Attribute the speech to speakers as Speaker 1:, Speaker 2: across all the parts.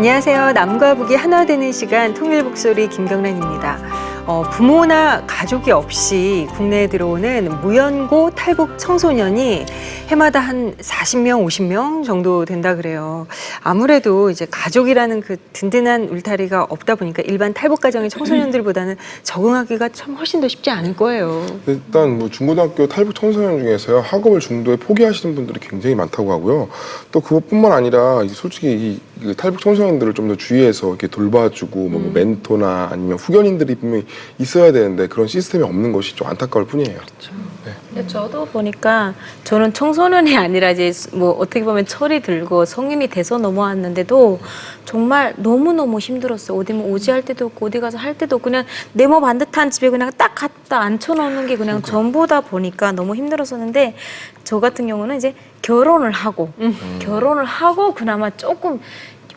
Speaker 1: 안녕하세요. 남과 북이 하나 되는 시간 통일북소리 김경란입니다. 부모나 가족이 없이 국내에 들어오는 무연고 탈북 청소년이 해마다 한 40명, 50명 정도 된다 그래요. 아무래도 이제 가족이라는 그 든든한 울타리가 없다 보니까 일반 탈북 가정의 청소년들보다는 적응하기가 참 훨씬 더 쉽지 않을 거예요.
Speaker 2: 일단 뭐 중고등학교 탈북 청소년 중에서요, 학업을 중도에 포기하시는 분들이 굉장히 많다고 하고요. 또 그것뿐만 아니라 솔직히 이 탈북 청소년들을 좀 더 주위에서 이렇게 돌봐주고 뭐 멘토나 아니면 후견인들이 분명히 있어야 되는데 그런 시스템이 없는 것이 좀 안타까울 뿐이에요.
Speaker 1: 그렇죠.
Speaker 2: 네.
Speaker 3: 근데 저도 보니까 저는 청소년이 아니라 이제 뭐 어떻게 보면 철이 들고 성인이 돼서 넘어왔는데도 정말 너무너무 힘들었어요. 어디 뭐 오지할 때도 없고 어디 가서 할 때도 없고 그냥 네모 반듯한 집에 그냥 딱 갖다 앉혀놓는 게 그냥 전부다 보니까 너무 힘들었었는데 저 같은 경우는 이제 결혼을 하고 그나마 조금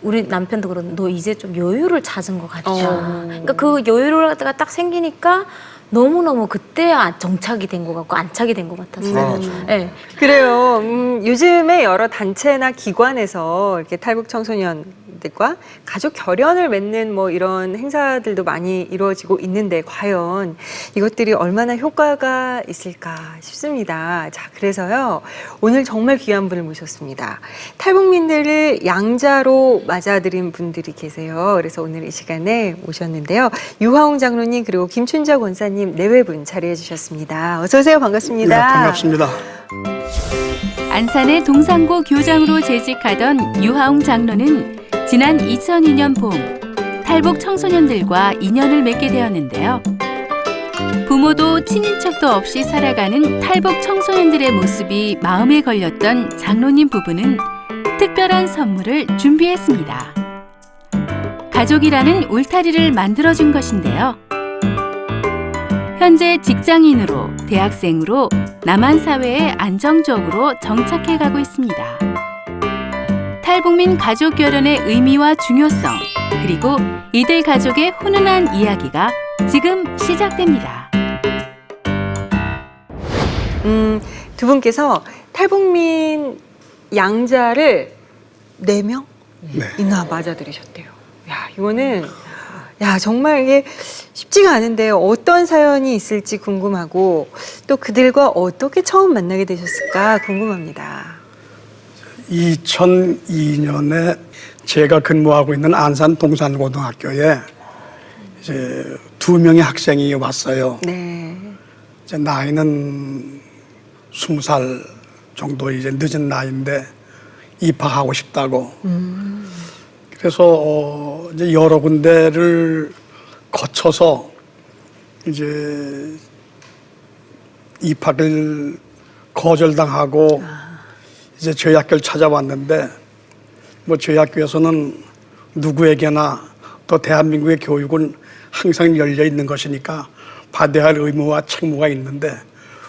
Speaker 3: 우리 남편도 그러는데 너 이제 좀 여유를 찾은 것 같다. 그러니까 그 여유를 갖다가 딱 생기니까 너무너무 그때 정착이 된 것 같고 안착이 된 것 같았어요. 네.
Speaker 1: 그래요. 요즘에 여러 단체나 기관에서 이렇게 탈북 청소년들과 가족 결연을 맺는 뭐 이런 행사들도 많이 이루어지고 있는데 과연 이것들이 얼마나 효과가 있을까 싶습니다. 자, 그래서요. 오늘 정말 귀한 분을 모셨습니다. 탈북민들을 양자로 맞아들인 분들이 계세요. 그래서 오늘 이 시간에 오셨는데요. 유하웅 장로님 그리고 김춘자 권사님 네 분자리해 주셨습니다. 어서 오세요. 반갑습니다.
Speaker 4: 네, 반갑습니다.
Speaker 5: 안산의 동산고 교장으로 재직하던 유하웅 장로는 지난 2002년 봄 탈북 청소년들과 인연을 맺게 되었는데요. 부모도 친인척도 없이 살아가는 탈북 청소년들의 모습이 마음에 걸렸던 장로님 부부는 특별한 선물을 준비했습니다. 가족이라는 울타리를 만들어준 것인데요. 현재 직장인으로 대학생으로 남한 사회에 안정적으로 정착해가고 있습니다. 탈북민 가족 결연의 의미와 중요성, 그리고 이들 가족의 훈훈한 이야기가 지금 시작됩니다.
Speaker 1: 두 분께서 탈북민 양자를 4명 이나 맞아들이셨대요. 야, 이거는 정말 이게 쉽지가 않은데 어떤 사연이 있을지 궁금하고 또 그들과 어떻게 처음 만나게 되셨을까 궁금합니다.
Speaker 4: 2002년에 제가 근무하고 있는 안산 동산고등학교에 이제 2명의 학생이 왔어요.
Speaker 1: 네.
Speaker 4: 이제 나이는 20살 정도 이제 늦은 나이인데 입학하고 싶다고. 그래서 이제 여러 군데를 거쳐서 이제 입학을 거절당하고 이제 저희 학교를 찾아왔는데 뭐 저희 학교에서는 누구에게나 또 대한민국의 교육은 항상 열려 있는 것이니까 받아야 할 의무와 책무가 있는데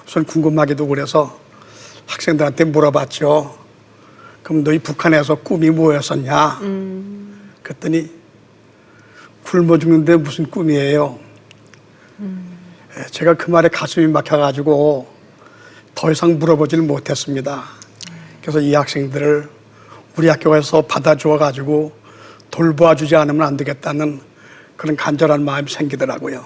Speaker 4: 우선 궁금하기도 그래서 학생들한테 물어봤죠. 그럼 너희 북한에서 꿈이 뭐였었냐? 그랬더니 굶어 죽는데 무슨 꿈이에요? 제가 그 말에 가슴이 막혀가지고 더 이상 물어보지를 못했습니다. 그래서 이 학생들을 우리 학교에서 받아주어가지고 돌봐주지 않으면 안 되겠다는 그런 간절한 마음이 생기더라고요.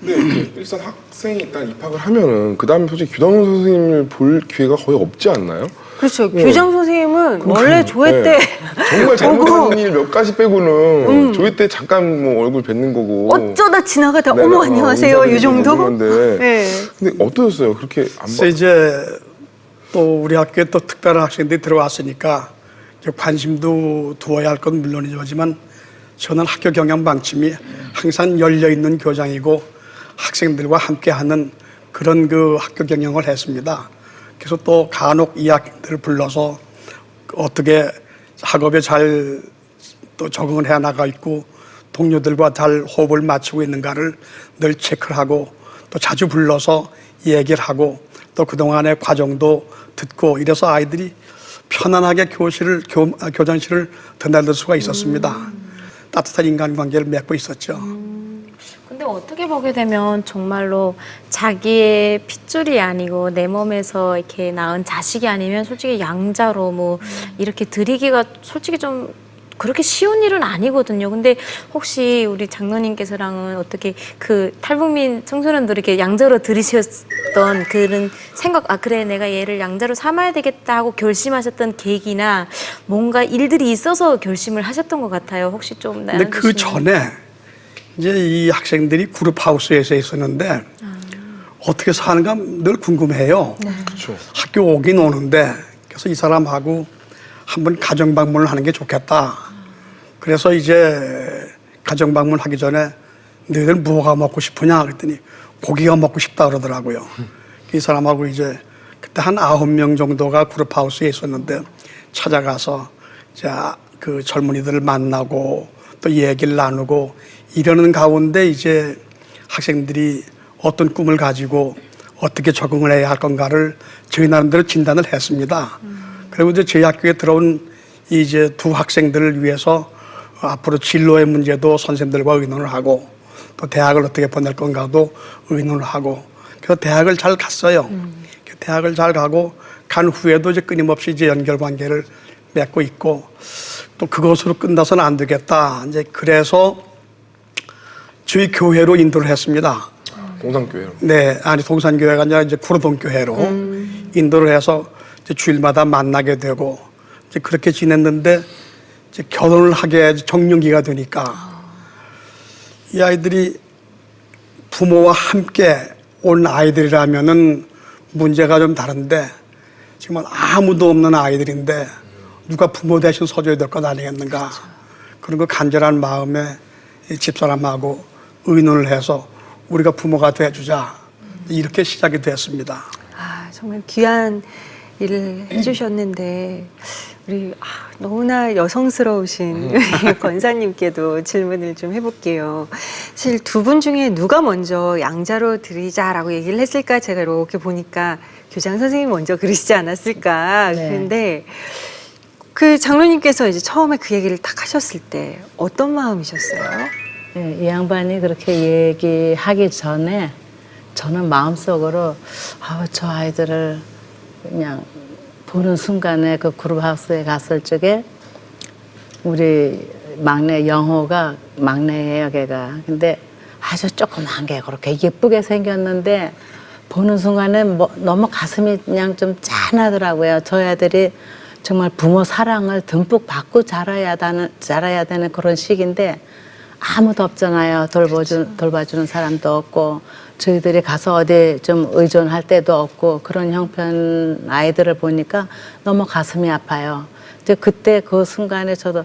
Speaker 2: 근데 일단 학생이 일단 입학을 하면은 그 다음에 솔직히 교장 선생님을 볼 기회가 거의 없지 않나요?
Speaker 1: 그렇죠. 교장 선생님은 원래 조회 때
Speaker 2: 정말 잘못한 일 몇 가지 빼고는 조회 때 잠깐 뭐 얼굴 뵙는 거고
Speaker 1: 어쩌다 지나가다 어머 안녕하세요 이 정도?
Speaker 2: 네. 근데 어떠셨어요? 그렇게 안
Speaker 4: 그래서 이제 또 우리 학교에 또 특별한 학생들이 들어왔으니까 이제 관심도 두어야 할 건 물론이지만 저는 학교 경영 방침이 항상 열려 있는 교장이고 학생들과 함께하는 그런 그 학교 경영을 했습니다. 그래서 또 간혹 이 학생들을 불러서 어떻게 학업에 잘 또 적응을 해 나가 있고 동료들과 잘 호흡을 맞추고 있는가를 늘 체크를 하고 또 자주 불러서 얘기를 하고 또 그동안의 과정도 듣고 이래서 아이들이 편안하게 교장실을 드나들 수가 있었습니다. 따뜻한 인간관계를 맺고 있었죠.
Speaker 3: 근데 어떻게 보게 되면 정말로 자기의 핏줄이 아니고 내 몸에서 이렇게 낳은 자식이 아니면 솔직히 양자로 뭐 이렇게 드리기가 솔직히 좀 그렇게 쉬운 일은 아니거든요. 근데 혹시 우리 장로님께서랑은 어떻게 그 탈북민 청소년들에게 양자로 들으셨던 그런 생각, 아 그래 내가 얘를 양자로 삼아야 되겠다 하고 결심하셨던 계기나 뭔가 일들이 있어서 결심을 하셨던 것 같아요. 혹시 좀
Speaker 4: 근데 그 전에 이제 이 학생들이 그룹 하우스에서 있었는데 어떻게 사는가 늘 궁금해요.
Speaker 2: 그렇죠.
Speaker 4: 학교 오긴 오는데 그래서 이 사람하고 한번 가정 방문을 하는 게 좋겠다. 그래서 이제 가정 방문하기 전에 너희들 무엇가 먹고 싶으냐 그랬더니 고기가 먹고 싶다 그러더라고요. 이 사람하고 이제 그때 한 9명 정도가 그룹 하우스에 있었는데 찾아가서 이제 그 젊은이들을 만나고 또 얘기를 나누고 이러는 가운데 이제 학생들이 어떤 꿈을 가지고 어떻게 적응을 해야 할 건가를 저희 나름대로 진단을 했습니다. 그리고 이제 저희 학교에 들어온 이제 두 학생들을 위해서 앞으로 진로의 문제도 선생님들과 의논을 하고 또 대학을 어떻게 보낼 건가도 의논을 하고 그래서 대학을 잘 갔어요. 대학을 잘 가고 간 후에도 이제 끊임없이 이제 연결 관계를 맺고 있고 또 그것으로 끝나서는 안 되겠다. 이제 그래서 저희 교회로 인도를 했습니다.
Speaker 2: 동산교회로.
Speaker 4: 네, 아니 동산교회가 아니라 이제 구로동교회로 인도를 해서 이제 주일마다 만나게 되고 이제 그렇게 지냈는데 이제 결혼을 하게 정년기가 되니까 이 아이들이 부모와 함께 온 아이들이라면은 문제가 좀 다른데 지금 아무도 없는 아이들인데 누가 부모 대신 서줘야 될 것 아니겠는가 그런 거 간절한 마음에 이 집사람하고 의논을 해서 우리가 부모가 돼주자 이렇게 시작이 됐습니다.
Speaker 1: 아, 정말 귀한 일을 해주셨는데 우리 너무나 여성스러우신 우리 권사님께도 질문을 좀 해볼게요. 사실 두 분 중에 누가 먼저 양자로 드리자라고 얘기를 했을까 제가 이렇게 보니까 교장 선생님이 먼저 그러시지 않았을까.
Speaker 6: 네.
Speaker 1: 그런데 그 장로님께서 이제 처음에 그 얘기를 딱 하셨을 때 어떤 마음이셨어요?
Speaker 6: 예, 이 양반이 그렇게 얘기하기 전에 저는 마음속으로 저 아이들을 그냥 보는 순간에 그 그룹하우스에 갔을 적에 우리 막내 영호가 막내예요, 걔가. 근데 아주 조그만 게 그렇게 예쁘게 생겼는데 보는 순간에 너무 가슴이 그냥 좀 짠하더라고요. 저 애들이 정말 부모 사랑을 듬뿍 받고 자라야 되는 그런 시기인데 아무도 없잖아요. 돌봐주는 사람도 없고 저희들이 가서 어디 좀 의존할 때도 없고 그런 형편 아이들을 보니까 너무 가슴이 아파요. 이제 그때 그 순간에 저도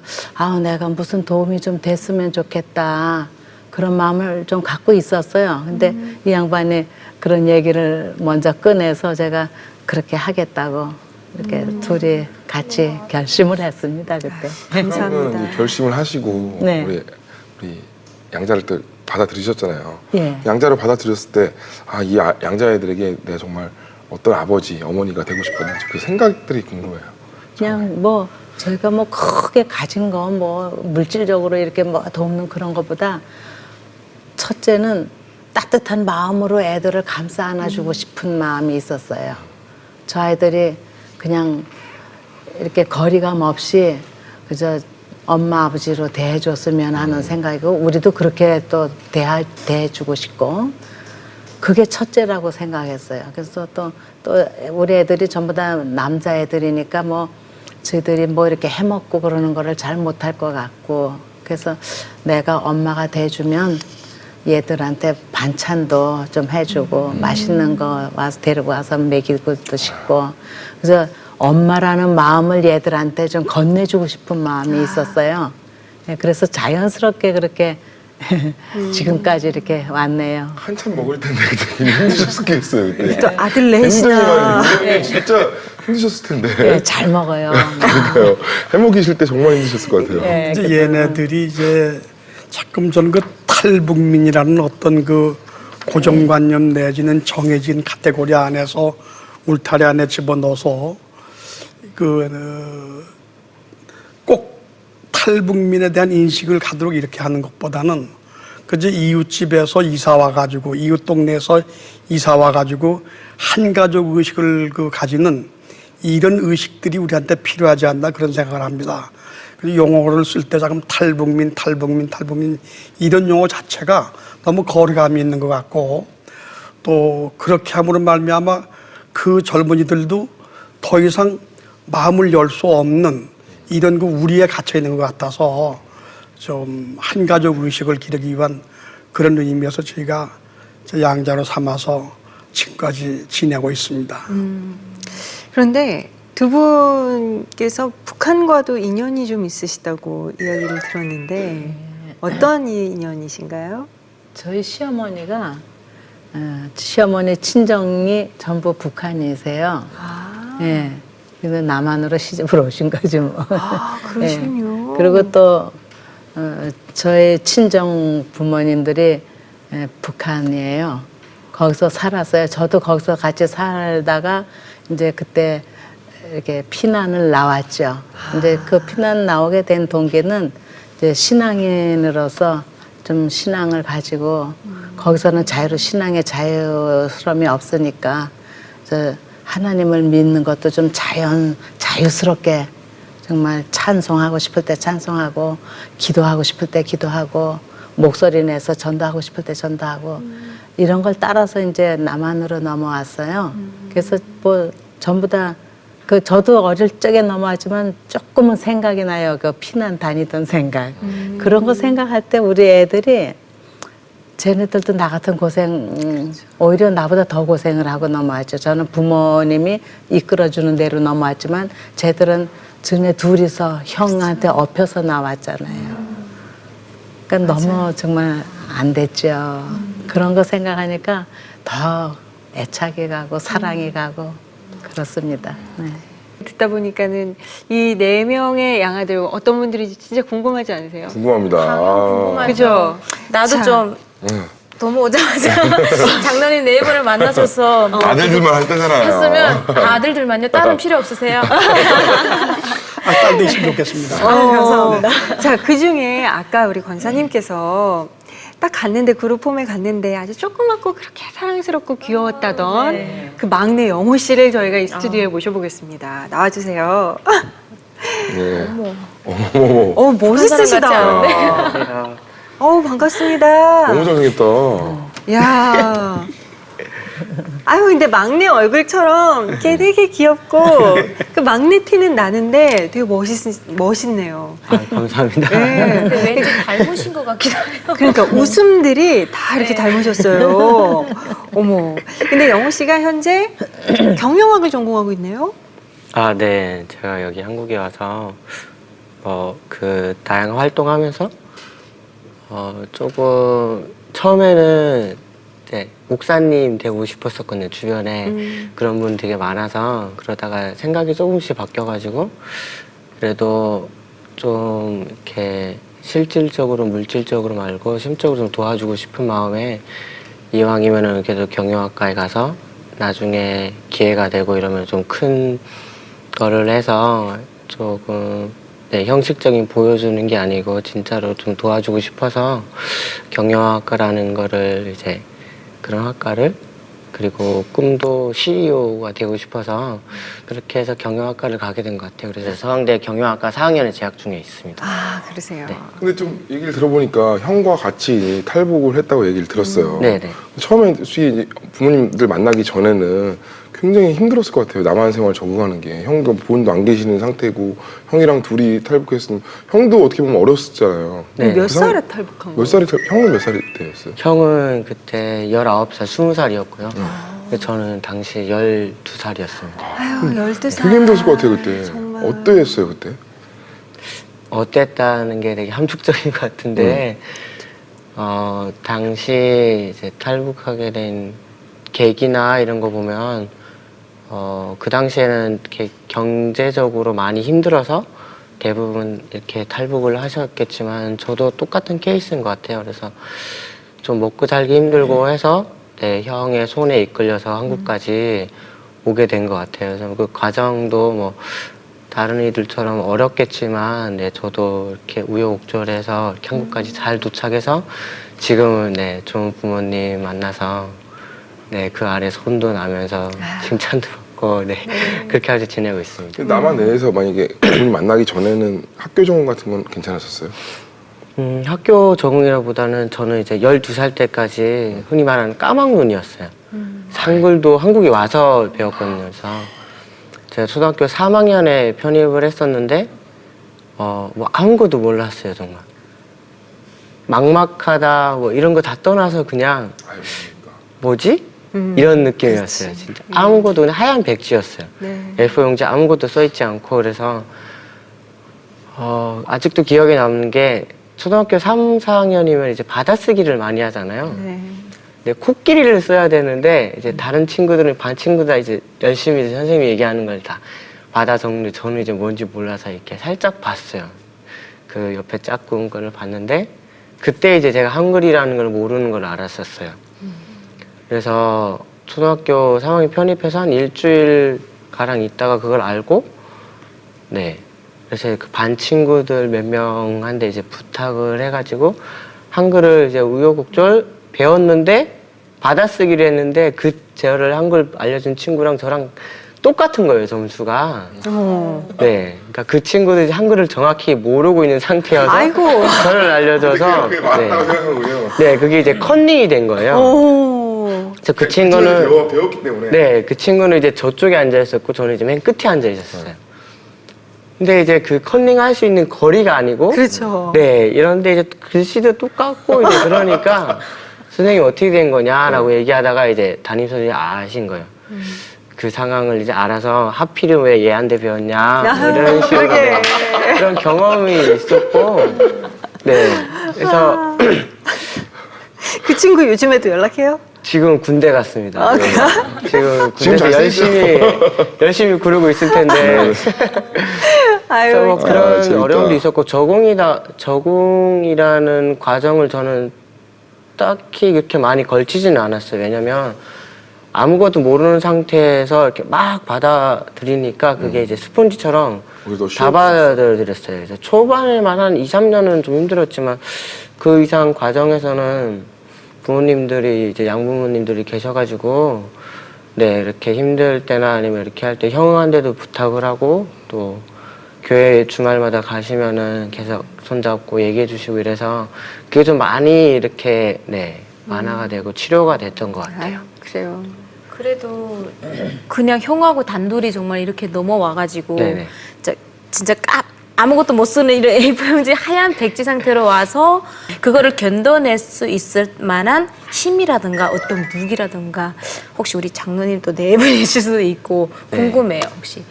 Speaker 6: 내가 무슨 도움이 좀 됐으면 좋겠다 그런 마음을 좀 갖고 있었어요. 근데 이 양반이 그런 얘기를 먼저 꺼내서 제가 그렇게 하겠다고 이렇게 둘이 같이 결심을 했습니다. 그때.
Speaker 1: 감사합니다.
Speaker 2: 그러면 결심을 하시고
Speaker 6: 네.
Speaker 2: 우리 양자를 또 받아들이셨잖아요.
Speaker 6: 예.
Speaker 2: 양자를 받아들였을 때 이 양자애들에게 내가 정말 어떤 아버지, 어머니가 되고 싶었는지 그 생각들이 궁금해요.
Speaker 6: 그냥 저희가 크게 가진 거 물질적으로 이렇게 돕는 그런 것보다 첫째는 따뜻한 마음으로 애들을 감싸 안아주고 싶은 마음이 있었어요. 저 아이들이 그냥 이렇게 거리감 없이 그저 엄마 아버지로 대해줬으면 하는 생각이고 우리도 그렇게 또 대해주고 싶고 그게 첫째라고 생각했어요. 그래서 또 우리 애들이 전부 다 남자애들이니까 저희들이 이렇게 해먹고 그러는 거를 잘 못할 것 같고 그래서 내가 엄마가 돼주면 얘들한테 반찬도 좀 해주고 맛있는 거 데리고 와서 먹이고도 싶고 그래서 엄마라는 마음을 얘들한테 좀 건네주고 싶은 마음이 있었어요. 그래서 자연스럽게 그렇게 지금까지 이렇게 왔네요.
Speaker 2: 한참 먹을 텐데 되게 힘드셨겠어요 그때.
Speaker 1: 또 아들 넷이나
Speaker 2: 굉장히 진짜 힘드셨을 텐데.
Speaker 6: 네, 잘 먹어요.
Speaker 2: 그러니까요. 해먹이실 때 정말 힘드셨을 것 같아요.
Speaker 6: 네,
Speaker 4: 이제 얘네들이 이제 자금 전 그 탈북민이라는 어떤 그 고정관념 내지는 정해진 카테고리 안에서 울타리 안에 집어넣어서 꼭 탈북민에 대한 인식을 갖도록 이렇게 하는 것보다는 그저 이웃집에서 이사 와가지고 이웃 동네에서 이사 와가지고 한 가족 의식을 가지는 이런 의식들이 우리한테 필요하지 않나 그런 생각을 합니다. 그 용어를 쓸 때 자금 탈북민 이런 용어 자체가 너무 거리감이 있는 것 같고 또 그렇게 함으로 말미암아 그 젊은이들도 더 이상 마음을 열 수 없는 이런 그 우리에 갇혀 있는 것 같아서 좀 한가족 의식을 기르기 위한 그런 의미에서 저희가 양자로 삼아서 지금까지 지내고 있습니다.
Speaker 1: 그런데 두 분께서 북한과도 인연이 좀 있으시다고 이야기를 들었는데 어떤 인연이신가요?
Speaker 6: 저희 시어머니가 시어머니 친정이 전부 북한이세요. 예. 그래서 남한으로 시집을 오신 거죠. 뭐.
Speaker 1: 그러시군요.
Speaker 6: 예. 그리고 또 저의 친정 부모님들이 북한이에요. 거기서 살았어요. 저도 거기서 같이 살다가 이제 그때 이렇게 피난을 나왔죠. 이제 그 피난 나오게 된 동기는 이제 신앙인으로서 좀 신앙을 가지고 거기서는 신앙의 자유스러움이 없으니까 하나님을 믿는 것도 좀 자유스럽게 정말 찬송하고 싶을 때 찬송하고 기도하고 싶을 때 기도하고 목소리 내서 전도하고 싶을 때 전도하고 이런 걸 따라서 이제 남한으로 넘어왔어요. 그래서 뭐 전부 다 저도 어릴 적에 넘어왔지만 조금은 생각이 나요. 그 피난 다니던 생각. 그런 거 생각할 때 우리 애들이 쟤네들도 나 같은 고생, 오히려 나보다 더 고생을 하고 넘어왔죠. 저는 부모님이 이끌어주는 대로 넘어왔지만 쟤들은 쟤네 둘이서 형한테 업혀서 나왔잖아요. 그러니까 너무 정말 안 됐죠. 그런 거 생각하니까 더 애착이 가고 사랑이 가고 그렇습니다. 네.
Speaker 1: 듣다 보니까는 이 4명의 양아들 어떤 분들이 진짜 궁금하지 않으세요?
Speaker 2: 궁금합니다.
Speaker 3: 궁금하죠.
Speaker 1: 그죠?
Speaker 3: 나도
Speaker 1: 자.
Speaker 3: 좀 너무 오자마자 장로님 4분을 만나셔서 뭐
Speaker 2: 아들들만 할 때잖아요.
Speaker 3: 했으면 아들들만요. 딸은 필요 없으세요?
Speaker 4: 딸도 있으면 좋겠습니다.
Speaker 1: 감사합니다. 자, 그 중에 아까 우리 권사님께서 딱 갔는데 그룹홈에 갔는데 아주 조그맣고 그렇게 사랑스럽고 귀여웠다던 그 막내 영호 씨를 저희가 이 스튜디오에 모셔보겠습니다. 나와주세요.
Speaker 2: 네. 어머.
Speaker 1: 멋있으시다. 반갑습니다.
Speaker 2: 너무 잘생겼다.
Speaker 1: 야. 아유, 근데 막내 얼굴처럼 이렇게 되게 귀엽고 그 막내 티는 나는데 되게 멋있네요.
Speaker 7: 아, 감사합니다.
Speaker 1: 네.
Speaker 3: 근데 왠지 닮으신 것 같기도 해요.
Speaker 1: 그러니까 웃음들이 다 이렇게 닮으셨어요. 어머. 근데 영호 씨가 현재 경영학을 전공하고 있네요.
Speaker 7: 아, 네. 제가 여기 한국에 와서 다양한 활동하면서 조금 처음에는 목사님 되고 싶었었거든요. 주변에 그런 분 되게 많아서 그러다가 생각이 조금씩 바뀌어가지고 그래도 좀 이렇게 실질적으로 물질적으로 말고 심적으로 좀 도와주고 싶은 마음에 이왕이면은 그래도 경영학과에 가서 나중에 기회가 되고 이러면 좀 큰 거를 해서 조금 형식적인 보여주는 게 아니고 진짜로 좀 도와주고 싶어서 경영학과라는 거를 이제 그런 학과를 그리고 꿈도 CEO가 되고 싶어서 그렇게 해서 경영학과를 가게 된 것 같아요. 그래서 서강대 경영학과 4학년에 재학 중에 있습니다.
Speaker 1: 아, 그러세요.
Speaker 7: 네.
Speaker 2: 근데 좀 얘기를 들어보니까 형과 같이 탈북을 했다고 얘기를 들었어요.
Speaker 7: 네네.
Speaker 2: 처음에 부모님들 만나기 전에는 굉장히 힘들었을 것 같아요. 남한 생활 적응하는 게. 형도 부모님도 안 계시는 상태고 형이랑 둘이 탈북했으면 형도 어떻게 보면 어렸었잖아요.
Speaker 7: 네.
Speaker 1: 몇 살에 탈북한 거예요?
Speaker 2: 형은 몇 살이 때였어요?
Speaker 7: 형은 그때 19살, 20살이었고요. 저는 당시 12살이었습니다.
Speaker 1: 아유, 12살.
Speaker 2: 되게 힘들었을 것 같아요, 그때.
Speaker 1: 정말.
Speaker 2: 어땠어요, 그때?
Speaker 7: 어땠다는 게 되게 함축적인 것 같은데 당시 이제 탈북하게 된 계기나 이런 거 보면 그 당시에는 이렇게 경제적으로 많이 힘들어서 대부분 이렇게 탈북을 하셨겠지만 저도 똑같은 케이스인 것 같아요. 그래서 좀 먹고 살기 힘들고 해서 형의 손에 이끌려서 한국까지 오게 된 것 같아요. 그래서 그 과정도 뭐 다른 이들처럼 어렵겠지만 저도 이렇게 우여곡절해서 이렇게 한국까지 잘 도착해서 지금은 좋은 부모님 만나서 그 아래 손도 나면서 칭찬도 받고 받고 네. 그렇게 아주 지내고 있습니다.
Speaker 2: 근데 남한 내에서 만약에 그분 만나기 전에는 학교 적응 같은 건 괜찮았었어요?
Speaker 7: 학교 적응이라보다는 저는 이제 12살 때까지 흔히 말하는 까막눈이었어요. 한글도 한국에 와서 배웠거든요. 그래서 제가 초등학교 3학년에 편입을 했었는데 뭐 아무것도 몰랐어요, 정말. 막막하다 뭐 이런 거 다 떠나서 그냥
Speaker 2: 아유,
Speaker 7: 뭐지? 이런 느낌이었어요, 진짜. 아무것도 그냥 하얀 백지였어요.
Speaker 1: 네.
Speaker 7: A4 용지 아무것도 써있지 않고 그래서 아직도 기억에 남는 게 초등학교 3, 4학년이면 이제 받아쓰기를 많이 하잖아요.
Speaker 1: 네.
Speaker 7: 근데 코끼리를 써야 되는데 이제 다른 친구들은 반 친구 다 이제 열심히 이제 선생님이 얘기하는 걸 다 받아 적는데 저는 이제 뭔지 몰라서 이렇게 살짝 봤어요. 그 옆에 짝꿍 거를 봤는데 그때 이제 제가 한글이라는 걸 모르는 걸 알았었어요. 그래서 초등학교 3학년 편입해서 한 일주일 가량 있다가 그걸 알고 네. 그래서 그 반 친구들 몇 명한테 이제 부탁을 해가지고 한글을 이제 우여곡절 배웠는데 받아쓰기를 했는데 그 제어를 한글 알려준 친구랑 저랑 똑같은 거예요, 점수가. 네. 그러니까 그 친구도 이제 한글을 정확히 모르고 있는 상태여서
Speaker 1: 아이고.
Speaker 7: 저를 알려줘서
Speaker 2: 그게 맞다고 생각하고요.
Speaker 7: 네, 그게 이제 컨닝이 된 거예요.
Speaker 1: 오.
Speaker 7: 그래서 그 친구는
Speaker 2: 배웠기 때문에.
Speaker 7: 네, 그 친구는 이제 저쪽에 앉아 있었고 저는 이제 맨 끝에 앉아 있었어요. 근데 이제 그 컨닝 할 수 있는 거리가 아니고
Speaker 1: 그렇죠.
Speaker 7: 네, 이런데 이제 글씨도 똑같고 이제 그러니까 선생님 어떻게 된 거냐라고 얘기하다가 이제 담임 선생님이 아신 거예요. 그 상황을 이제 알아서 하필이면 왜 얘한테 배웠냐 뭐 이런 식으로
Speaker 1: 그러게.
Speaker 7: 그런 경험이 있었고 네, 그래서
Speaker 1: 그 친구 요즘에도 연락해요?
Speaker 7: 지금 군대 갔습니다.
Speaker 1: 아,
Speaker 7: 네. 지금
Speaker 2: 지금
Speaker 7: 군대에서 열심히 구르고 있을 텐데.
Speaker 1: 아유,
Speaker 7: 그래서 뭐 그런
Speaker 2: 재밌다.
Speaker 7: 어려움도 있었고 적응이라는 과정을 저는 딱히 그렇게 많이 걸치지는 않았어요. 왜냐면 아무것도 모르는 상태에서 이렇게 막 받아들이니까 그게 이제 스폰지처럼
Speaker 2: 오히려 더
Speaker 7: 다
Speaker 2: 쉬웠어요.
Speaker 7: 받아들였어요. 그래서 초반에만 한 2, 3년은 좀 힘들었지만 그 이상 과정에서는 부모님들이 이제 양부모님들이 계셔가지고 네 이렇게 힘들 때나 아니면 이렇게 할 때 형한테도 부탁을 하고 또 교회 주말마다 가시면은 계속 손잡고 얘기해 주시고 이래서 그게 좀 많이 이렇게 네 완화가 되고 치료가 됐던 것 같아요.
Speaker 1: 아유, 그래요.
Speaker 3: 그래도 그냥 형하고 단둘이 정말 이렇게 넘어와가지고
Speaker 7: 네네.
Speaker 3: 진짜 아무것도 못 쓰는 이런 A4 용지 하얀 백지 상태로 와서 그거를 견뎌낼 수 있을 만한 힘이라든가 어떤 무기라든가 혹시 우리 장로님도 네 분이실 수도 있고 궁금해요 혹시.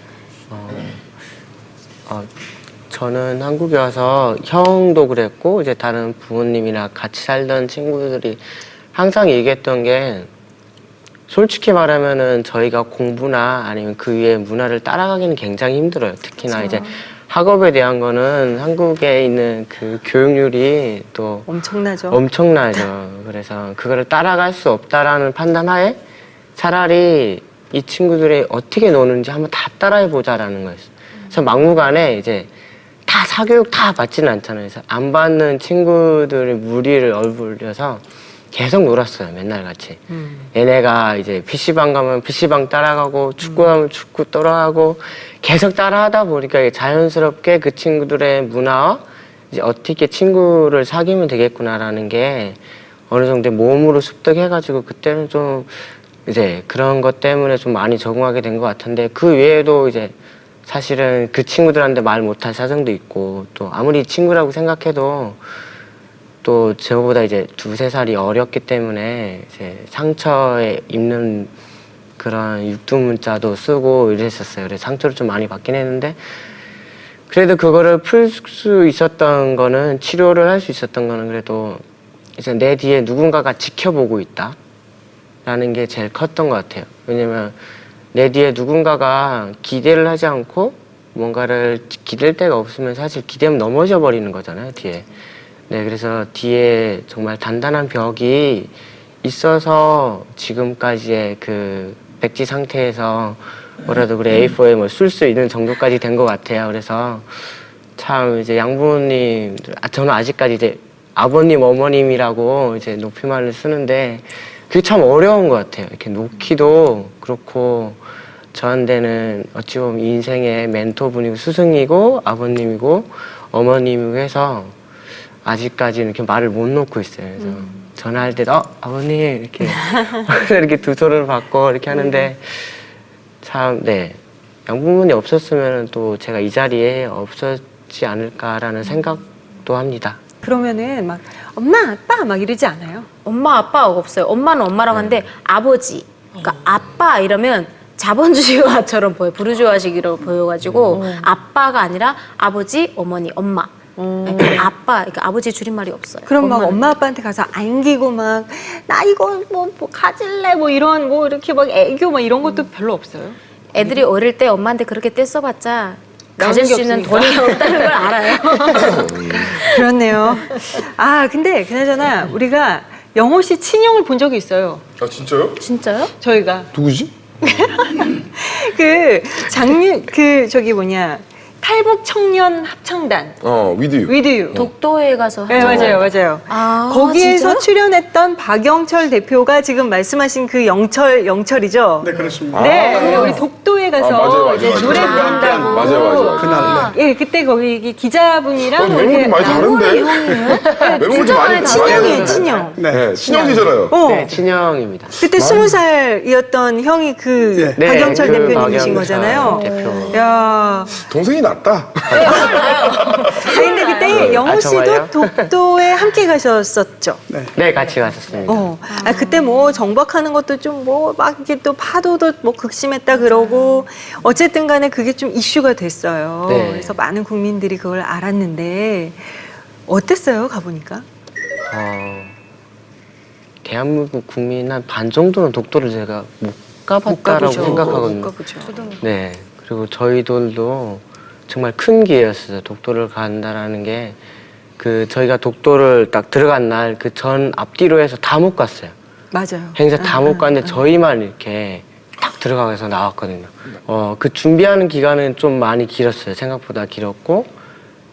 Speaker 7: 저는 한국에 와서 형도 그랬고 이제 다른 부모님이나 같이 살던 친구들이 항상 얘기했던 게 솔직히 말하면은 저희가 공부나 아니면 그 위에 문화를 따라가기는 굉장히 힘들어요. 특히나 이제 학업에 대한 거는 한국에 있는 그 교육률이 또
Speaker 1: 엄청나죠.
Speaker 7: 엄청나죠. 그래서 그거를 따라갈 수 없다라는 판단하에 차라리 이 친구들이 어떻게 노는지 한번 다 따라해보자라는 거였어요. 그래서 막무가내 이제 다 사교육 다 받지는 않잖아요. 그래서 안 받는 친구들의 무리를 얼굴려서 계속 놀았어요. 맨날 같이. 얘네가 이제 PC방 가면 PC방 따라가고 축구 하면 축구 따라가고 계속 따라하다 보니까 이게 자연스럽게 그 친구들의 문화와 이제 어떻게 친구를 사귀면 되겠구나라는 게 어느 정도 몸으로 습득해가지고 그때는 좀 이제 그런 것 때문에 좀 많이 적응하게 된 것 같은데 그 외에도 이제 사실은 그 친구들한테 말 못할 사정도 있고 또 아무리 친구라고 생각해도 또 저보다 이제 2, 3살이 어렸기 때문에 이제 상처에 입는 그런 육두문자도 쓰고 이랬었어요. 그래서 상처를 좀 많이 받긴 했는데 그래도 그거를 풀 수 있었던 거는 치료를 할 수 있었던 거는 그래도 이제 내 뒤에 누군가가 지켜보고 있다 라는 게 제일 컸던 것 같아요. 왜냐면 내 뒤에 누군가가 기대를 하지 않고 뭔가를 기댈 데가 없으면 사실 기대면 넘어져 버리는 거잖아요, 뒤에. 네, 그래서 뒤에 정말 단단한 벽이 있어서 지금까지의 그 백지 상태에서 뭐라도 그래 A4에 뭐 쓸 수 있는 정도까지 된 것 같아요. 그래서 참 이제 양부모님, 저는 아직까지 이제 아버님, 어머님이라고 이제 높임말을 쓰는데 그게 참 어려운 것 같아요. 이렇게 놓기도 그렇고 저한테는 어찌 보면 인생의 멘토분이고 스승이고 아버님이고 어머님이고 해서 아직까지는 이렇게 말을 못 놓고 있어요. 그래서 전화할 때도 아버님 이렇게 이렇게 두 손을 받고 이렇게 하는데 참 네. 양부모님이 없었으면 또 제가 이 자리에 없었지 않을까라는 생각도 합니다.
Speaker 1: 그러면은 막 엄마, 아빠 막 이러지 않아요?
Speaker 3: 엄마 아빠가 없어요. 엄마는 엄마라고 하는데 아버지, 그러니까 아빠 이러면 자본주의화처럼 보여, 부르주아식으로 보여가지고 아빠가 아니라 아버지, 어머니, 엄마. 그러니까 아빠, 그러니까 아버지 줄임말이 없어요.
Speaker 1: 그럼 막
Speaker 3: 엄마는.
Speaker 1: 엄마 아빠한테 가서 안기고 막 나 이거 뭐 가질래 뭐 이런 뭐 이렇게 막 애교 막 이런 것도 별로 없어요.
Speaker 3: 애들이 어릴 때 엄마한테 그렇게 떼써봤자
Speaker 1: 나오는
Speaker 3: 가질
Speaker 1: 게
Speaker 3: 수 있는
Speaker 1: 없으니까.
Speaker 3: 돈이 없다는 걸 알아요.
Speaker 1: 그렇네요. 아 근데 그나저나 우리가 영호 씨 친형을 본 적이 있어요.
Speaker 2: 아 진짜요?
Speaker 3: 진짜요?
Speaker 1: 저희가
Speaker 2: 누구지?
Speaker 1: 저기 뭐냐 탈북 청년 합창단
Speaker 2: 위드유.
Speaker 1: 위드유.
Speaker 3: 독도에 가서
Speaker 1: 네, 맞아요, 맞아요.
Speaker 3: 아,
Speaker 1: 거기에서
Speaker 3: 진짜요?
Speaker 1: 출연했던 박영철 대표가 지금 말씀하신 그 영철이죠?
Speaker 4: 네, 그렇습니다.
Speaker 1: 네, 우리 독도에 가서
Speaker 2: 맞아요.
Speaker 1: 이제 노래 부른다고.
Speaker 2: 맞아요.
Speaker 4: 그날,
Speaker 1: 예, 그때 거기 기자분이랑
Speaker 2: 외모도 많이 다른데? 외모도 많이
Speaker 1: 친형이에요, 친형.
Speaker 2: 네, 친형이잖아요.
Speaker 7: 네, 친형입니다.
Speaker 1: 그때 20살이었던 형이 그
Speaker 4: 네.
Speaker 1: 박영철
Speaker 7: 그
Speaker 1: 대표님이신
Speaker 7: 박영철
Speaker 1: 거잖아요.
Speaker 7: 대표.
Speaker 1: 야,
Speaker 2: 동생이 낫다.
Speaker 1: 근데 그때 영호 씨도
Speaker 7: 정말요?
Speaker 1: 독도에 함께 가셨었죠.
Speaker 7: 네, 같이 갔었습니다.
Speaker 1: 그때 뭐 정박하는 것도 좀 뭐 막 이렇게 또 파도도 뭐 극심했다 그러고 어쨌든 간에 그게 좀 이슈가 됐어요.
Speaker 7: 네.
Speaker 1: 그래서 많은 국민들이 그걸 알았는데 어땠어요? 가보니까?
Speaker 7: 대한민국 국민 한 반 정도는 독도를 제가 못 가봤다라고
Speaker 1: 가보죠.
Speaker 7: 생각하거든요.
Speaker 1: 못 가보죠.
Speaker 7: 네. 그리고 저희들도 정말 큰 기회였어요. 독도를 간다라는 게 저희가 독도를 딱 들어간 날 그 전 앞뒤로 해서 다 못 갔어요.
Speaker 1: 맞아요.
Speaker 7: 행사 다 못 갔는데 저희만 이렇게 딱 들어가서 나왔거든요. 그 준비하는 기간은 좀 많이 길었어요. 생각보다 길었고.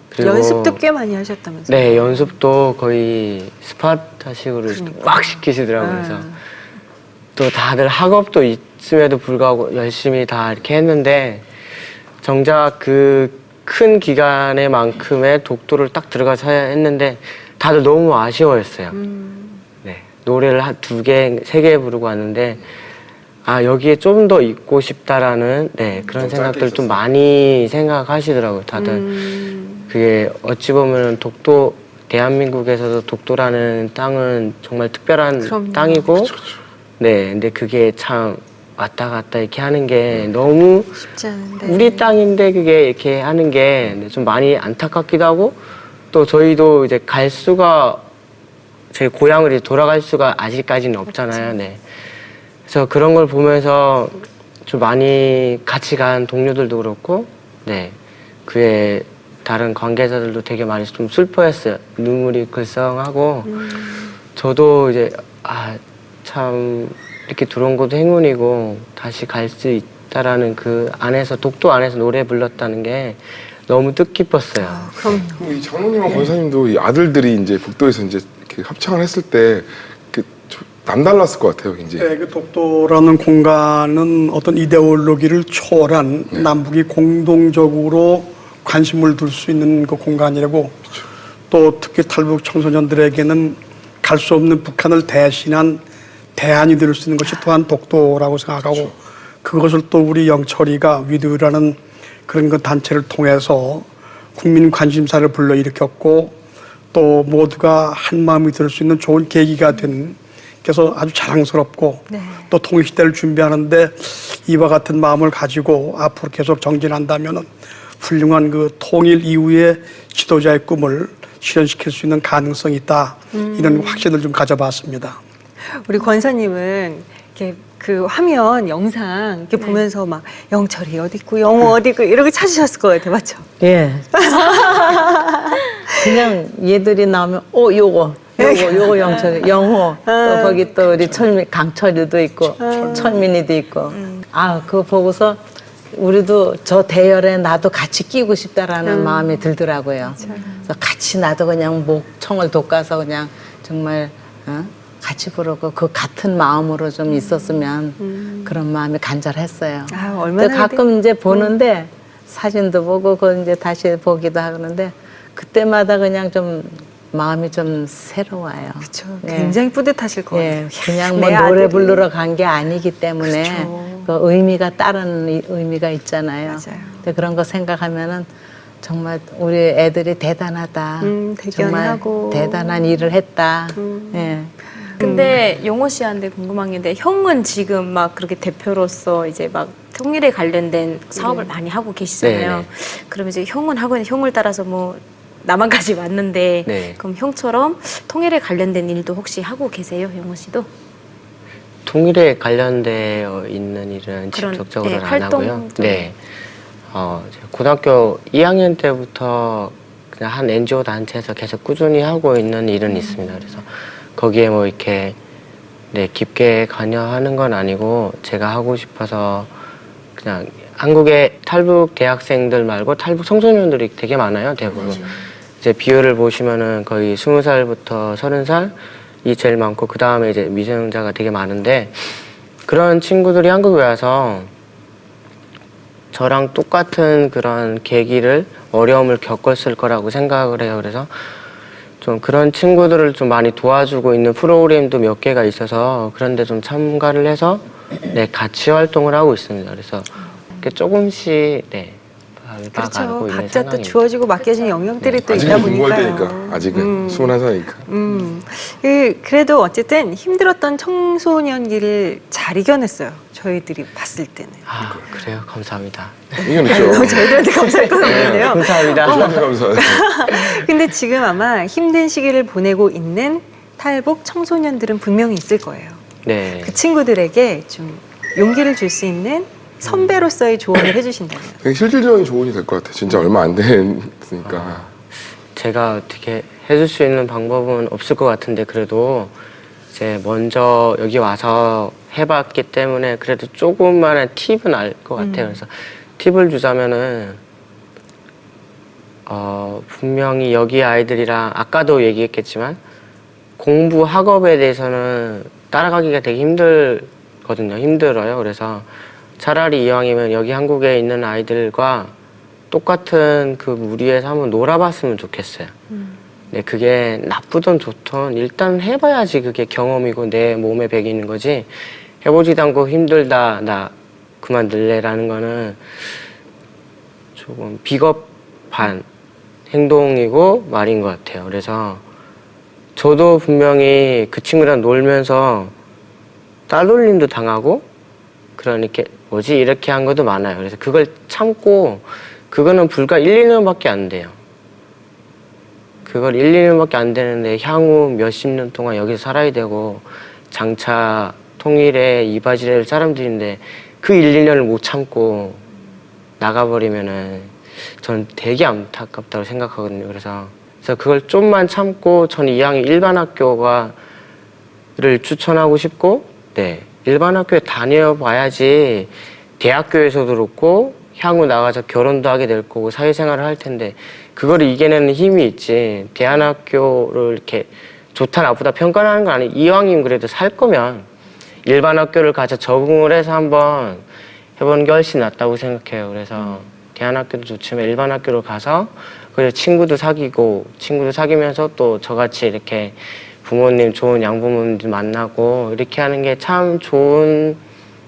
Speaker 7: 그리고
Speaker 1: 연습도 꽤 많이 하셨다면서요?
Speaker 7: 네, 연습도 거의 스파르타식으로 막 시키시더라고요. 그래서 또 다들 학업도 있음에도 불구하고 열심히 다 이렇게 했는데 정작 그 큰 기간에만큼의 독도를 딱 들어가서 했는데 다들 너무 아쉬워했어요. 네, 노래를 한 2개, 3개 부르고 왔는데 여기에 좀 더 있고 싶다라는 그런 생각들 좀 많이 생각하시더라고요. 다들 그게 어찌 보면 대한민국에서도 독도라는 땅은 정말 특별한
Speaker 1: 그럼요.
Speaker 7: 땅이고 네, 근데 그게 참 왔다 갔다 이렇게 하는 게 너무
Speaker 1: 쉽지 않은데.
Speaker 7: 우리 땅인데 그게 이렇게 하는 게 좀 많이 안타깝기도 하고 또 저희도 이제 갈 수가 저희 고향을 이제 돌아갈 수가 아직까지는 없잖아요. 네. 그래서 그런 걸 보면서 좀 많이 같이 간 동료들도 그렇고 네. 그에 다른 관계자들도 되게 많이 좀 슬퍼했어요. 눈물이 글썽하고 저도 이제 참 이렇게 들어온 것도 행운이고 다시 갈 수 있다라는 그 안에서 독도 안에서 노래 불렀다는 게 너무 뜻깊었어요.
Speaker 1: 그럼
Speaker 2: 이 장로님과 권사님도 이 아들들이 이제 북도에서 이제 이렇게 합창을 했을 때 남달랐을 것 같아요, 이제.
Speaker 4: 네, 그 독도라는 공간은 어떤 이데올로기를 초월한 남북이 공동적으로 관심을 둘 수 있는 그 공간이라고 또 특히 탈북 청소년들에게는 갈 수 없는 북한을 대신한 대안이 될 수 있는 것이 또한 독도라고 생각하고 그것을 또 우리 영철이가 위드라는 그런 그 단체를 통해서 국민 관심사를 불러일으켰고 또 모두가 한 마음이 될 수 있는 좋은 계기가 된 그래서 아주 자랑스럽고 또 통일시대를 준비하는데 이와 같은 마음을 가지고 앞으로 계속 정진한다면 훌륭한 그 통일 이후의 지도자의 꿈을 실현시킬 수 있는 가능성이 있다. 이런 확신을 좀 가져봤습니다.
Speaker 1: 우리 권사님은 이렇게 그 화면 영상 이렇게 보면서 막 영철이 어디 있고 영호 어디 있고 이렇게 찾으셨을 것 같아요, 맞죠?
Speaker 6: 예. 그냥 얘들이 나오면 요거 영철, 영호, 또 거기 또 우리 강철이도 있고, 철민이도 있고. 그거 보고서 우리도 저 대열에 나도 같이 끼고 싶다라는 마음이 들더라고요. 그래서 같이 나도 그냥 목청을 돋가서 그냥 정말 같이 부르고 그 같은 마음으로 좀 있었으면 그런 마음이 간절했어요.
Speaker 1: 아, 얼마나
Speaker 6: 근데 가끔 이제 보는데 사진도 보고 그 이제 다시 보기도 하는데 그때마다 그냥 좀 마음이 좀 새로워요.
Speaker 1: 그렇죠.
Speaker 6: 예.
Speaker 1: 굉장히 뿌듯하실 거예요.
Speaker 6: 예, 그냥 뭐
Speaker 1: 내
Speaker 6: 노래
Speaker 1: 아들이.
Speaker 6: 부르러 간 게 아니기 때문에
Speaker 1: 그렇죠.
Speaker 6: 그 의미가 다른 의미가 있잖아요.
Speaker 1: 맞아요.
Speaker 6: 근데 그런 거 생각하면은 정말 우리 애들이 대단하다.
Speaker 1: 대견하고.
Speaker 6: 정말 대단한 일을 했다. 예.
Speaker 3: 근데 용호 씨한테 궁금한 게 있는데 형은 지금 막 그렇게 대표로서 이제 막 통일에 관련된 사업을 많이 하고 계시잖아요.
Speaker 7: 네네.
Speaker 3: 그럼 이제 형은 하고 있는 형을 따라서 뭐 남한까지 왔는데
Speaker 7: 네.
Speaker 3: 그럼 형처럼 통일에 관련된 일도 혹시 하고 계세요, 용호 씨도?
Speaker 7: 통일에 관련되어 있는 일은
Speaker 3: 그런,
Speaker 7: 직접적으로는
Speaker 3: 네,
Speaker 7: 안 하고요.
Speaker 3: 활동적으로.
Speaker 7: 네. 제가 고등학교 2학년 때부터 그냥 한 NGO 단체에서 계속 꾸준히 하고 있는 일은 있습니다. 그래서 거기에 뭐 이렇게 네, 깊게 관여하는 건 아니고 제가 하고 싶어서 그냥 한국의 탈북 대학생들 말고 탈북 청소년들이 되게 많아요, 대부분. 이제 비율을 보시면은 거의 20살부터 30살이 제일 많고 그 다음에 이제 미성년자가 되게 많은데 그런 친구들이 한국에 와서 저랑 똑같은 그런 계기를 어려움을 겪었을 거라고 생각을 해요. 그래서 좀 그런 친구들을 좀 많이 도와주고 있는 프로그램도 몇 개가 있어서 그런데 좀 참가를 해서 네, 같이 활동을 하고 있습니다. 그래서 이렇게 조금씩 네,
Speaker 1: 그렇죠.
Speaker 7: 가고 있는
Speaker 1: 각자 또
Speaker 7: 상황입니다.
Speaker 1: 주어지고 맡겨진 영역들이 또 있다
Speaker 2: 아직은 공부할
Speaker 1: 보니까요.
Speaker 2: 때니까. 아직은 21살이니까.
Speaker 1: 그래도 어쨌든 힘들었던 청소년기를 잘 이겨냈어요. 저희들이 봤을 때는.
Speaker 7: 아, 그래요? 감사합니다.
Speaker 2: 이겨냈죠.
Speaker 1: 저희들한테 감사할 건 없는데요.
Speaker 7: 감사합니다.
Speaker 2: 저한테 감사해요.
Speaker 1: 근데 지금 아마 힘든 시기를 보내고 있는 탈북 청소년들은 분명히 있을 거예요.
Speaker 7: 네.
Speaker 1: 그 친구들에게 좀 용기를 줄 수 있는 선배로서의 조언을 해주신다면.
Speaker 2: 되게 실질적인 조언이 될 것 같아요. 진짜 얼마 안 됐으니까.
Speaker 7: 제가 어떻게 해줄 수 있는 방법은 없을 것 같은데 그래도 이제 먼저 여기 와서 해봤기 때문에 그래도 조금만의 팁은 알 것 같아요. 그래서 팁을 주자면은 분명히 여기 아이들이랑 아까도 얘기했겠지만 공부 학업에 대해서는 따라가기가 되게 힘들거든요. 힘들어요. 그래서 차라리 이왕이면 여기 한국에 있는 아이들과 똑같은 그 무리에서 한번 놀아봤으면 좋겠어요. 네, 그게 나쁘든 좋든 일단 해봐야지 그게 경험이고 내 몸에 배기는 거지 해보지도 않고 힘들다 나 그만둘래라는 거는 조금 비겁한 행동이고 말인 것 같아요. 그래서 저도 분명히 그 친구랑 놀면서 딸돌림도 당하고 그러니까 뭐지 이렇게 한 것도 많아요. 그래서 그걸 참고 그거는 불과 1, 2년밖에 안 돼요. 그걸 1, 2년밖에 안 되는데 향후 몇십 년 동안 여기서 살아야 되고 장차 통일에 이바지를 사람들인데 그 1, 2년을 못 참고 나가버리면은 전 되게 안타깝다고 생각하거든요. 그래서 그걸 좀만 참고 저는 이왕에 일반 학교를 추천하고 싶고 네, 일반 학교에 다녀봐야지 대학교에서도 그렇고 향후 나가서 결혼도 하게 될 거고 사회생활을 할 텐데 그걸 이겨내는 힘이 있지 대안학교를 이렇게 좋다 나쁘다 평가하는 건 아니에요. 이왕이면 그래도 살 거면 일반 학교를 가서 적응을 해서 한번 해보는 게 훨씬 낫다고 생각해요. 그래서 대안학교도 좋지만 일반 학교를 가서 그래서 친구도 사귀면서 또 저같이 이렇게 부모님 좋은 양부모님들 만나고 이렇게 하는 게 참 좋은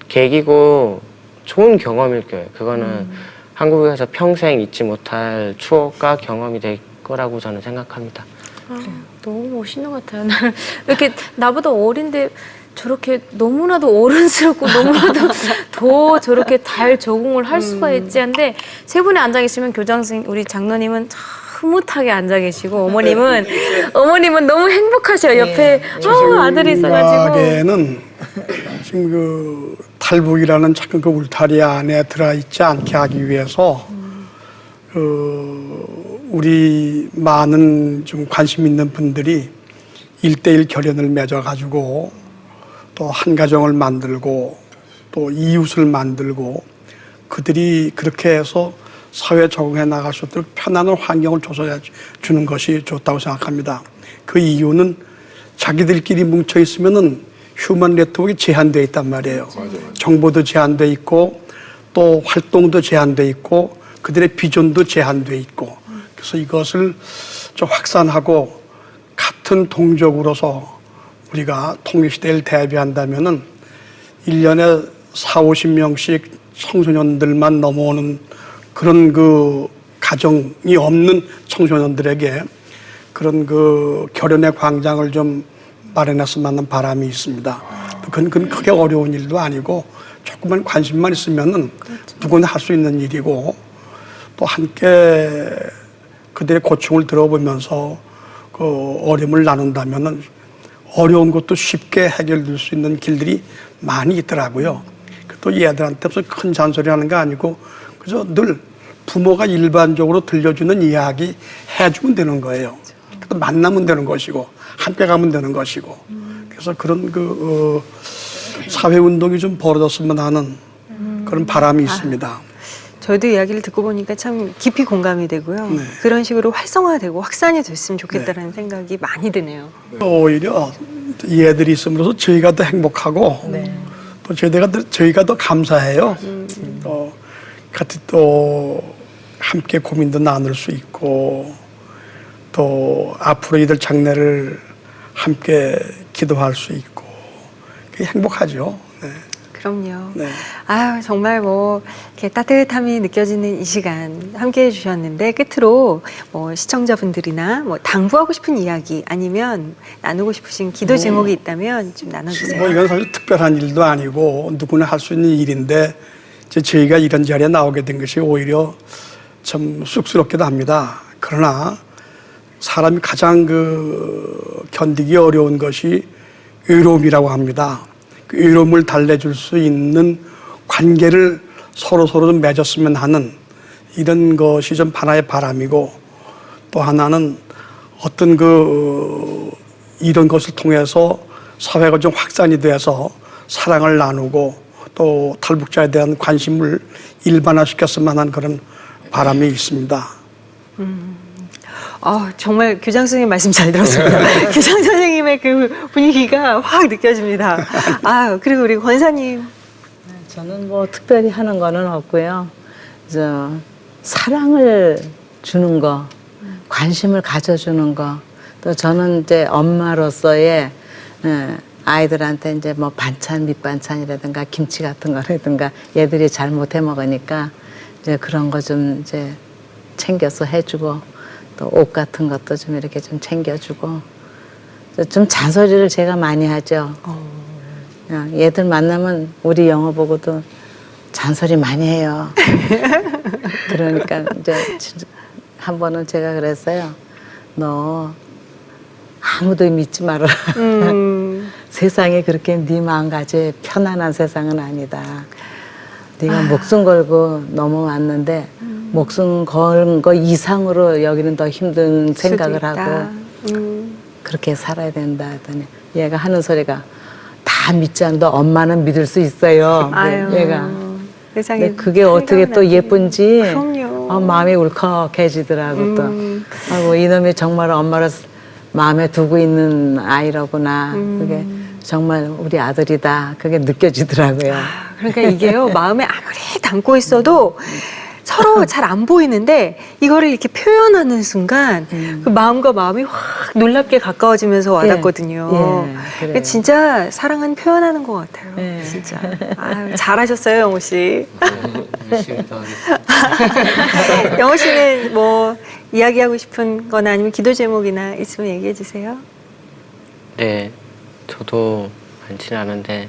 Speaker 7: 계기고 좋은 경험일 거예요. 그거는 한국에 가서 평생 잊지 못할 추억과 경험이 될 거라고 저는 생각합니다.
Speaker 3: 너무 멋있는 것 같아요. 나는 이렇게 나보다 어린데 저렇게 너무나도 어른스럽고 너무나도 더 저렇게 잘 적응을 할 수가 있지 한데 세 분이 앉아 계시면 교장선 우리 장로님은 흐뭇하게 앉아 계시고 어머님은 너무 행복하셔요. 옆에 아들이 있어가지고.
Speaker 4: 유일하게는 지금 그 탈북이라는 작은 그 울타리 안에 들어있지 않게 하기 위해서 우리 많은 좀 관심 있는 분들이 1대1 결연을 맺어가지고 또 한 가정을 만들고 또 이웃을 만들고 그들이 그렇게 해서 사회에 적응해 나갈 수 있도록 편안한 환경을 조성해 주는 것이 좋다고 생각합니다. 그 이유는 자기들끼리 뭉쳐 있으면은 휴먼 네트워크가 제한되어 있단 말이에요. 정보도 제한되어 있고 또 활동도 제한되어 있고 그들의 비전도 제한되어 있고 그래서 이것을 좀 확산하고 같은 동족으로서 우리가 통일시대를 대비한다면은 1년에 40~50명씩 청소년들만 넘어오는 그런 그 가정이 없는 청소년들에게 그런 그 결연의 광장을 좀 마련했으면 하는 바람이 있습니다. 그건 크게 어려운 일도 아니고 조금만 관심만 있으면은 누구나 할 수 있는 일이고 또 함께 그들의 고충을 들어보면서 그 어려움을 나눈다면은 어려운 것도 쉽게 해결될 수 있는 길들이 많이 있더라고요. 또 얘들한테 무슨 큰 잔소리 하는 거 아니고 그저 늘 부모가 일반적으로 들려주는 이야기 해주면 되는 거예요. 또 만나면 되는 것이고 함께 가면 되는 것이고 그래서 그런 그 사회운동이 좀 벌어졌으면 하는 그런 바람이 있습니다.
Speaker 1: 저도 이야기를 듣고 보니까 참 깊이 공감이 되고요.
Speaker 4: 네.
Speaker 1: 그런 식으로 활성화되고 확산이 됐으면 좋겠다는 생각이 많이 드네요.
Speaker 4: 오히려 얘들이 있음으로써 저희가 더 행복하고 또 저희가 더 감사해요. 같이 또 함께 고민도 나눌 수 있고 또 앞으로 이들 장래를 함께 기도할 수 있고 그게 행복하죠. 네.
Speaker 1: 그럼요.
Speaker 4: 네.
Speaker 1: 아유, 정말 뭐, 이렇게 따뜻함이 느껴지는 이 시간 함께 해주셨는데, 끝으로 뭐, 시청자분들이나 뭐, 당부하고 싶은 이야기 아니면 나누고 싶으신 기도 제목이 있다면 좀 나눠주세요.
Speaker 4: 뭐 이건 사실 특별한 일도 아니고 누구나 할 수 있는 일인데 이제 저희가 이런 자리에 나오게 된 것이 오히려 참 쑥스럽기도 합니다. 그러나 사람이 가장 그 견디기 어려운 것이 외로움이라고 합니다. 그 외로움을 달래줄 수 있는 관계를 서로 좀 맺었으면 하는 이런 것이 좀 하나의 바람이고 또 하나는 어떤 이런 것을 통해서 사회가 좀 확산이 돼서 사랑을 나누고 또 탈북자에 대한 관심을 일반화시켰으면 하는 그런 바람이 있습니다.
Speaker 1: 정말 교장 선생님 말씀 잘 들었습니다. 교장 선생님의 그 분위기가 확 느껴집니다. 그리고 우리 권사님.
Speaker 6: 저는 뭐 특별히 하는 거는 없고요. 사랑을 주는 거, 관심을 가져주는 거, 또 저는 이제 엄마로서의 아이들한테 이제 뭐 반찬, 밑반찬이라든가 김치 같은 거라든가 얘들이 잘 못해 먹으니까 이제 그런 거 좀 이제 챙겨서 해주고 또 옷 같은 것도 좀 이렇게 좀 챙겨주고 좀 잔소리를 제가 많이 하죠. 얘들 만나면 우리 영어 보고도 잔소리 많이 해요. 그러니까 이제 한 번은 제가 그랬어요. 너 아무도 믿지 마라. 세상이 그렇게 네 마음가짐 편안한 세상은 아니다. 네가 목숨 걸고 넘어왔는데 목숨 건 거 이상으로 여기는 더 힘든 생각을 하고 그렇게 살아야 된다 하더니 얘가 하는 소리가 다 믿지 않아도 엄마는 믿을 수 있어요. 얘가.
Speaker 1: 세상에
Speaker 6: 그게 어떻게 또 예쁜지
Speaker 1: 그럼요.
Speaker 6: 마음이 울컥해지더라고 또. 아이고 이놈이 정말 엄마를 마음에 두고 있는 아이라구나. 그게 정말 우리 아들이다. 그게 느껴지더라고요.
Speaker 1: 그러니까 이게요, 마음에 아무리 담고 있어도 서로 잘 안 보이는데 이거를 이렇게 표현하는 순간 그 마음과 마음이 확 놀랍게 가까워지면서 와닿거든요.
Speaker 6: 그래요.
Speaker 1: 진짜 사랑은 표현하는 것 같아요.
Speaker 6: 예.
Speaker 1: 진짜. 잘하셨어요, 영호 씨.
Speaker 7: 열심히 더 하겠습니다.
Speaker 1: 영호 씨는 뭐 이야기하고 싶은 거나 아니면 기도 제목이나 있으면 얘기해 주세요.
Speaker 7: 네, 저도 많지는 않은데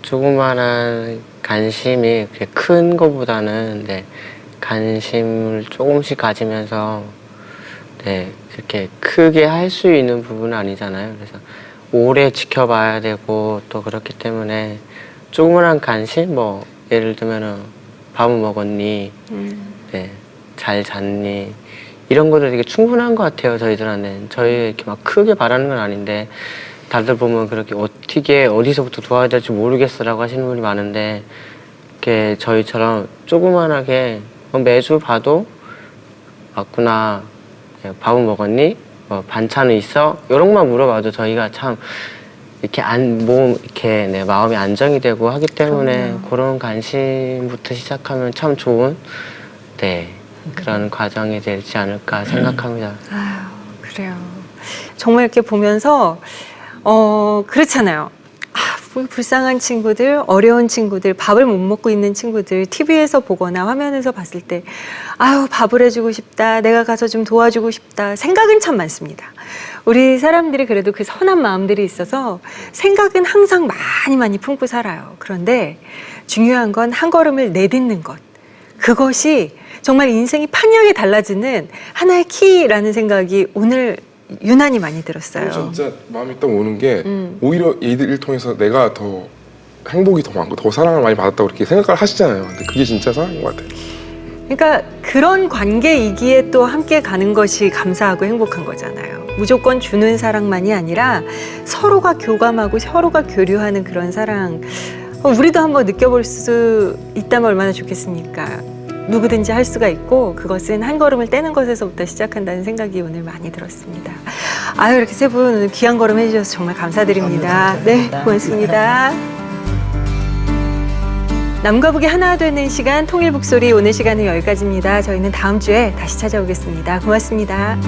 Speaker 7: 조그만한 관심이 그렇게 큰 거보다는 관심을 조금씩 가지면서 그렇게 크게 할 수 있는 부분은 아니잖아요. 그래서 오래 지켜봐야 되고 또 그렇기 때문에 조그만한 관심, 뭐 예를 들면은 밥은 먹었니, 잘 잤니, 이런 것도 되게 충분한 것 같아요. 저희들한테 저희 이렇게 막 크게 바라는 건 아닌데 다들 보면 그렇게 어떻게 어디서부터 도와야 될지 모르겠어라고 하시는 분이 많은데 이렇게 저희처럼 조그만하게 매주 봐도 맞구나, 밥은 먹었니, 뭐 반찬은 있어, 이런 것만 물어봐도 저희가 참 이렇게 이렇게 내 마음이 안정이 되고 하기 때문에 그런 관심부터 시작하면 참 좋은 그런 과정이 되지 않을까 생각합니다.
Speaker 1: 아유, 그래요. 정말 이렇게 보면서 그렇잖아요. 불쌍한 친구들, 어려운 친구들, 밥을 못 먹고 있는 친구들 TV에서 보거나 화면에서 봤을 때 아유, 밥을 해주고 싶다, 내가 가서 좀 도와주고 싶다 생각은 참 많습니다. 우리 사람들이 그래도 그 선한 마음들이 있어서 생각은 항상 많이 품고 살아요. 그런데 중요한 건 한 걸음을 내딛는 것, 그것이 정말 인생이 판이하게 달라지는 하나의 키라는 생각이 오늘 유난히 많이 들었어요.
Speaker 2: 진짜 마음이 딱 오는 게 오히려 이들을 통해서 내가 더 행복이 더 많고 더 사랑을 많이 받았다고 이렇게 생각을 하시잖아요. 근데 그게 진짜 사랑인 것 같아요.
Speaker 1: 그러니까 그런 관계이기에 또 함께 가는 것이 감사하고 행복한 거잖아요. 무조건 주는 사랑만이 아니라 서로가 교감하고 서로가 교류하는 그런 사랑, 우리도 한번 느껴볼 수 있다면 얼마나 좋겠습니까? 누구든지 할 수가 있고 그것은 한 걸음을 떼는 것에서부터 시작한다는 생각이 오늘 많이 들었습니다. 아유, 이렇게 세 분 오늘 귀한 걸음 해주셔서 정말 감사드립니다. 네, 고맙습니다. 남과 북이 하나 되는 시간 통일북소리, 오늘 시간은 여기까지입니다. 저희는 다음 주에 다시 찾아오겠습니다. 고맙습니다.